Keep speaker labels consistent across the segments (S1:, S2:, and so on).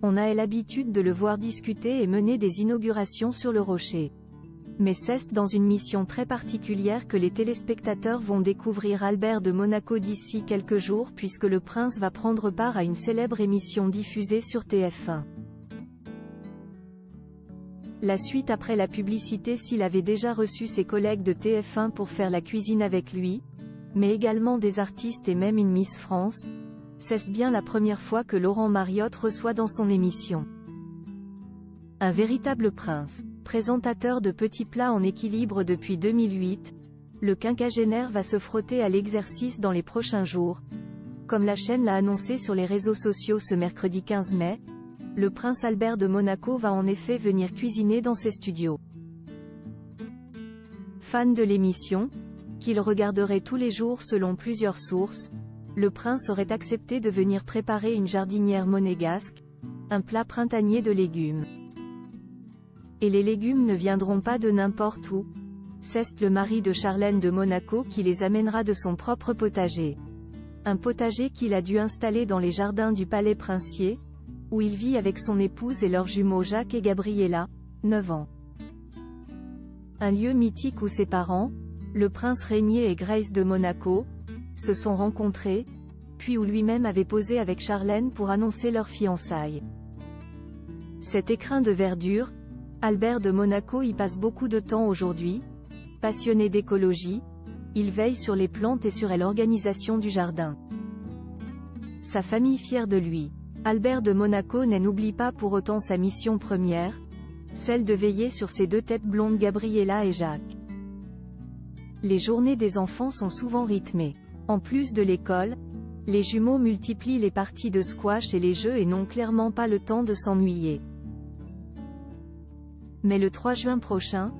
S1: On a l'habitude de le voir discuter et mener des inaugurations sur le rocher. Mais c'est dans une mission très particulière que les téléspectateurs vont découvrir Albert de Monaco d'ici quelques jours puisque le prince va prendre part à une célèbre émission diffusée sur TF1. La suite après la publicité s'il avait déjà reçu ses collègues de TF1 pour faire la cuisine avec lui, mais également des artistes et même une Miss France, c'est bien la première fois que Laurent Mariotte reçoit dans son émission. Un véritable prince. Présentateur de petits plats en équilibre depuis 2008, le quinquagénaire va se frotter à l'exercice dans les prochains jours. Comme la chaîne l'a annoncé sur les réseaux sociaux ce mercredi 15 mai, le prince Albert de Monaco va en effet venir cuisiner dans ses studios. Fan de l'émission, qu'il regarderait tous les jours selon plusieurs sources, le prince aurait accepté de venir préparer une jardinière monégasque, un plat printanier de légumes. Et les légumes ne viendront pas de n'importe où. C'est le mari de Charlène de Monaco qui les amènera de son propre potager. Un potager qu'il a dû installer dans les jardins du palais princier, où il vit avec son épouse et leurs jumeaux Jacques et Gabriella, 9 ans. Un lieu mythique où ses parents, le prince Régnier et Grace de Monaco, se sont rencontrés, puis où lui-même avait posé avec Charlène pour annoncer leur fiançailles. Cet écrin de verdure, Albert de Monaco y passe beaucoup de temps aujourd'hui. Passionné d'écologie, il veille sur les plantes et sur l'organisation du jardin. Sa famille fière de lui. Albert de Monaco n'oublie pas pour autant sa mission première, celle de veiller sur ses deux têtes blondes Gabriella et Jacques. Les journées des enfants sont souvent rythmées. En plus de l'école, les jumeaux multiplient les parties de squash et les jeux et n'ont clairement pas le temps de s'ennuyer. Mais le 3 juin prochain,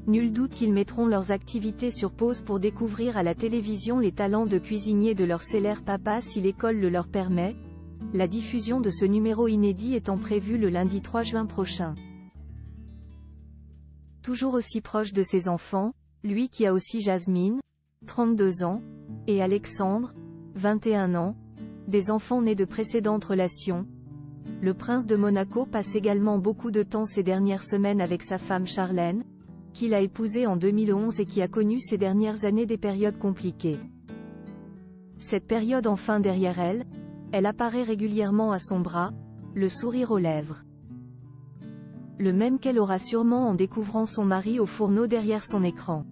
S1: nul doute qu'ils mettront leurs activités sur pause pour découvrir à la télévision les talents de cuisinier de leur célèbre papa si l'école le leur permet, la diffusion de ce numéro inédit étant prévue le lundi 3 juin prochain. Toujours aussi proche de ses enfants, lui qui a aussi Jasmine, 32 ans, et Alexandre, 21 ans, des enfants nés de précédentes relations. Le prince de Monaco passe également beaucoup de temps ces dernières semaines avec sa femme Charlène, qu'il a épousée en 2011 et qui a connu ces dernières années des périodes compliquées. Cette période enfin derrière elle, elle apparaît régulièrement à son bras, le sourire aux lèvres. Le même qu'elle aura sûrement en découvrant son mari au fourneau derrière son écran.